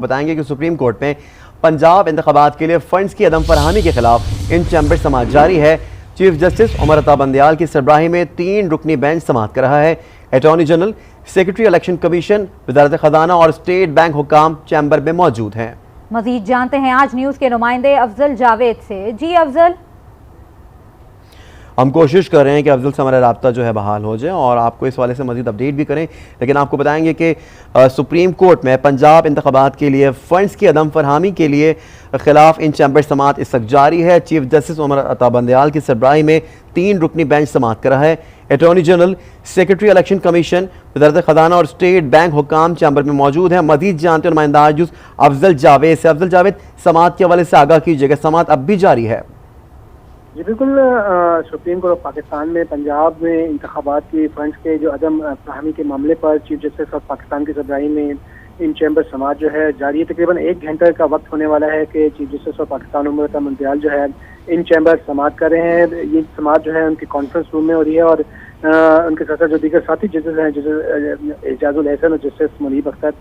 बताएंगे कि supreme court में पंजाब इंतखाबात के लिए फंड्स की अदम फरहमी के खिलाफ इन चैम्बर समाअत जारी है। चीफ जस्टिस उमर अता बंदयाल की सरबराही में 3 रुकनी बेंच समाअत कर रहा है। Attorney general, secretary election commission, वजारत खजाना और स्टेट बैंक हुकाम चैम्बर में मौजूद हैं। मजीद जानते हैं आज न्यूज़ के नुमाइंदे अफजल जावेद से। जी अफजल, हम कोशिश कर रहे हैं कि अफजल से हमारा राब्ता जो है बहाल हो जाए और आपको इस वाले से मजीद अपडेट भी करें, लेकिन आपको बताएंगे कि सुप्रीम कोर्ट में पंजाब इंतखाबात के लिए फ़ंड्स की अदम फरहमी के लिए खिलाफ इन चैम्बर समाअत इस वक्त जारी है। चीफ जस्टिस उमर अता बंदयाल की सरबराही में 3 रुकनी बेंच समाअत कर रहा है। Attorney general, secretary election commission, वजारत खजाना और स्टेट बैंक हुकाम चैम्बर में मौजूद है। मजीद जानते हैं नुमाइंदा अफजल जावेद से। अफजल जावेद, समाअत के हवाले से आगाह कीजिएगा, समाअत अब भी जारी है? जी बिल्कुल, सुप्रीम कोर्ट ऑफ पाकिस्तान में पंजाब में इंतखाबात की फंड्स के जो अदम फरहमी के मामले पर चीफ जस्टिस ऑफ पाकिस्तान की सरबराही में इन चैम्बर समाअत जो है जारी है। तकरीबन 1 घंटे का वक्त होने वाला है कि chief justice of Pakistan Umar Ata Bandial जो है इन चैम्बर समाअत कर रहे हैं। ये समाअत जो है उनकी कॉन्फ्रेंस रूम में हो रही है और उनके साथ जो दीगर साथी जजेस हैं, जजेस एजाजुल एहसन और जस्टिस मुनीब अख्तर,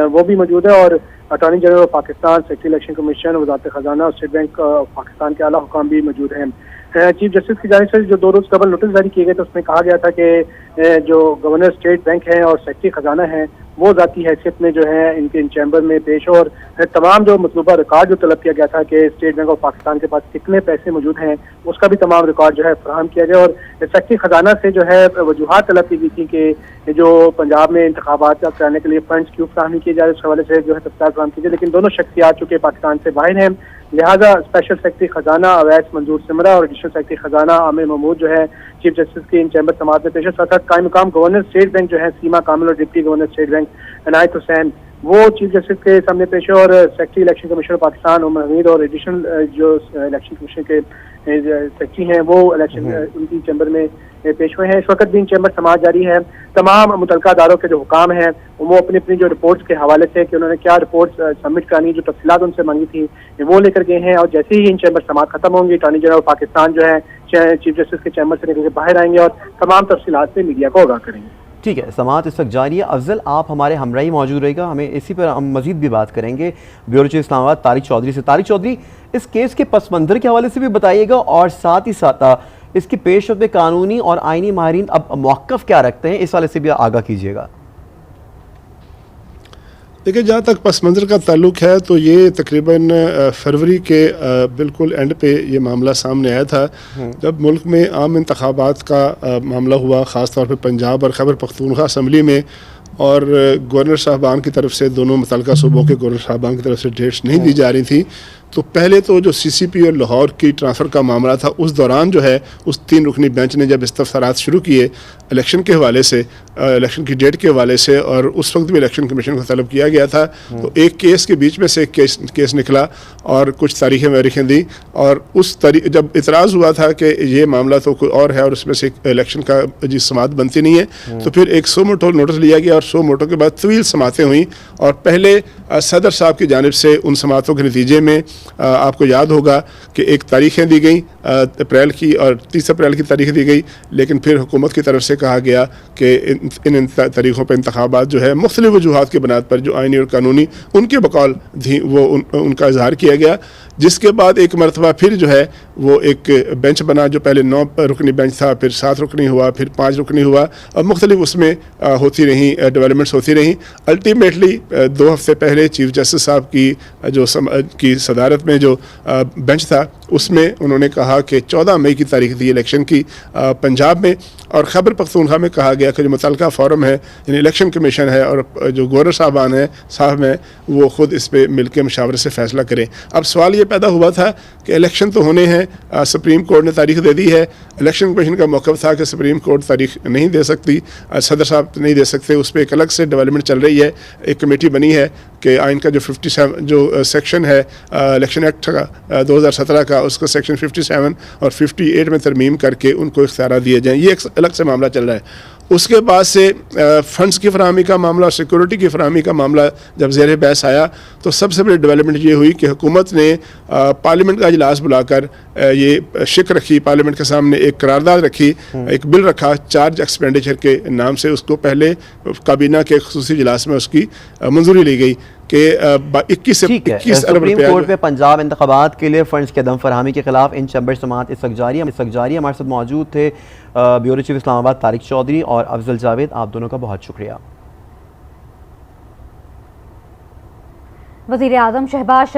वो भी मौजूद है। और attorney general of Pakistan, secretary election commission, वजारत खजाना और स्टेट बैंक ऑफ पाकिस्तान के आला हुकाम भी मौजूद हैं। चीफ जस्टिस की जानिब से जो 2 रोज कबल नोटिस जारी किए गए थे उसमें कहा गया था कि जो गवर्नर स्टेट बैंक है और सेक्रेटरी खजाना है वो जाती हैसियत में जो है इनके इन चैम्बर में पेश हो और तमाम जो मतलूबा रिकॉर्ड जो तलब किया गया था कि स्टेट बैंक ऑफ पाकिस्तान के पास कितने पैसे मौजूद हैं उसका भी तमाम रिकॉर्ड जो है फराहम किया गया। और सेक्रेटरी खजाना से जो है वजूहात तलब की गई थी कि जो पंजाब में इंतखाबात कराने के लिए फंड्स क्यों फराहमी किए जाए, उस हवाले से जो है तफसीलात फराहम कीजिए। लेकिन दोनों शख्सियात चूँकि पाकिस्तान से बाहर हैं, लिहाजा स्पेशल सेक्रेटरी खजाना अवैस मंजूर सिमरा और एडिशनल सेक्रेटरी खजाना आमिर महमूद जो है चीफ जस्टिस की इन चैम्बर समाअत में पेश है। साथ कायम मुकाम गवर्नर स्टेट बैंक जो है सीमा कामिल और deputy governor state bank Inayat Hussain वो चीफ जस्टिस के सामने पेश है। और secretary election commission Pakistan Umar Hamid और एडिशनल जो इलेक्शन कमीशन के सेक्रेटरी हैं वो इलेक्शन उनकी चैम्बर में पेश हुए हैं। इस वक्त भी इन चैम्बर समाअत जारी है। तमाम मुतल्लिका अदारों के जो हुकाम हैं वो अपनी अपनी जो रिपोर्ट्स के हवाले से कि उन्होंने क्या रिपोर्ट्स सबमिट करानी, जो तफसीलात उनसे मांगी थी वो लेकर गए हैं। और जैसे ही इन चैम्बर समाअत खत्म होंगी, अटॉर्नी जनरल पाकिस्तान जो है चीफ जस्टिस के चैम्बर से निकल के बाहर आएंगे और तमाम तफसीलात से मीडिया को आगाह करेंगे। ठीक है, समाअत इस वक्त जारी है। अफजल, आप हमारे हमराही मौजूद रहेगा, हमें इसी पर हम मजीद भी बात करेंगे ब्यूरो चीफ इस्लामाबाद तारिक चौधरी से। तारिक चौधरी, इस केस के पस मंजर के हवाले से भी बताइएगा और साथ ही साथ इसकी पेश में कानूनी और आइनी माहिरीन अब मौक़िफ़ क्या रखते हैं, इस वाले से भी आगाह कीजिएगा। देखिए, जहाँ तक पस मंज़र का ताल्लुक है तो ये तकरीबन फरवरी के बिल्कुल एंड पे ये मामला सामने आया था जब मुल्क में आम इंतखाबात का मामला हुआ, ख़ास तौर पे पंजाब और खैबर पख्तूनख्वा असम्बली में, और गवर्नर साहबान की तरफ से दोनों मुतल्लिका सूबों के गवर्नर साहबान की तरफ से डेट्स नहीं दी जा रही थी। तो पहले तो जो CCP और लाहौर की ट्रांसफ़र का मामला था उस दौरान जो है उस 3 रुकनी बेंच ने जब इस्तफसारात शुरू किए इलेक्शन के हवाले से, इलेक्शन की डेट के हवाले से, और उस वक्त भी इलेक्शन कमीशन को तलब किया गया था, तो एक केस के बीच में से एक केस निकला और कुछ तारीखें वारीखें दी। और उस जब इतराज़ हुआ था कि ये मामला तो कोई और है और उसमें से इलेक्शन का जी समाअत बनती नहीं है, तो फिर एक सो मोटो नोटिस लिया गया और सो मोटो के बाद तवील समातें हुई। और पहले सदर साहब की जानिब से उन समातों के नतीजे में आपको याद होगा कि एक तारीखें दी गई अप्रैल की और 30 अप्रैल की तारीख दी गई, लेकिन फिर हुकूमत की तरफ से कहा गया कि इन तारीखों पर इंतखाबात जो है मुख्तलिफ वजूहात की बुनियाद पर जो आइनी और कानूनी उनके बकौल थी वो उनका इजहार किया गया। जिसके बाद एक मरतबा फिर जो है वो एक बेंच बना, जो पहले 9 रुकनी बेंच था, फिर 7 रुकनी हुआ, फिर 5 रुकनी हुआ, और मुख्तलिफ उसमें होती रहीं डेवलपमेंट्स होती रहीं। अल्टीमेटली 2 हफ्ते पहले चीफ जस्टिस साहब की सदारत में जो बेंच था उसमें उन्होंने कहा कि 14 मई की तारीख थी इलेक्शन की पंजाब में, और खैबर पख्तूनख्वा में कहा गया कि जो मुतल्लिका फोरम है यानी इलेक्शन कमीशन है और जो गवर्नर साहबान है साहब हैं वो ख़ुद इस पर मिल के मशावरे से फ़ैसला करें। अब सवाल ये पैदा हुआ था कि इलेक्शन तो होने हैं, सुप्रीम कोर्ट ने तारीख दे दी है, इलेक्शन कमीशन का मौक़िफ़ था कि सुप्रीम कोर्ट तारीख नहीं दे सकती, सदर साहब नहीं दे सकते, उस पर एक अलग से डेवलपमेंट चल रही है। एक कमेटी बनी है कि आइन का जो 57 जो सेक्शन है इलेक्शन एक्ट का 2017 का, उसको सेक्शन 57 और 58 में तरमीम करके उनको इख्तियार दिए जाएँ। ये एक अलग से मामला चल रहा है। उसके बाद से फंड्स की फराहमी का मामला और सिक्योरिटी की फराहमी का मामला जब ज़ेर बहस आया तो सबसे बड़ी डेवलपमेंट ये हुई कि हुकूमत ने पार्लियामेंट का इजलास बुलाकर ये शिक रखी, पार्लियामेंट के सामने एक करारदाद रखी, एक बिल रखा चार्ज एक्सपेंडिचर के नाम से, उसको पहले काबीना के खुसूसी इजलास में उसकी मंजूरी ली गई कि 21 ठीक है, 21 अरब सुप्रीम रुपया कोर्ट में पंजाब इंतखाबात के लिए फंड्स की अदम फरहमी के खिलाफ इन चैम्बर समाअत इस वक्त जारी है। हमारे साथ मौजूद थे ब्यूरो चीफ इस्लामाबाद तारिक चौधरी और अफजल जावेद, आप दोनों का बहुत शुक्रिया। वज़ीर आज़म शहबाज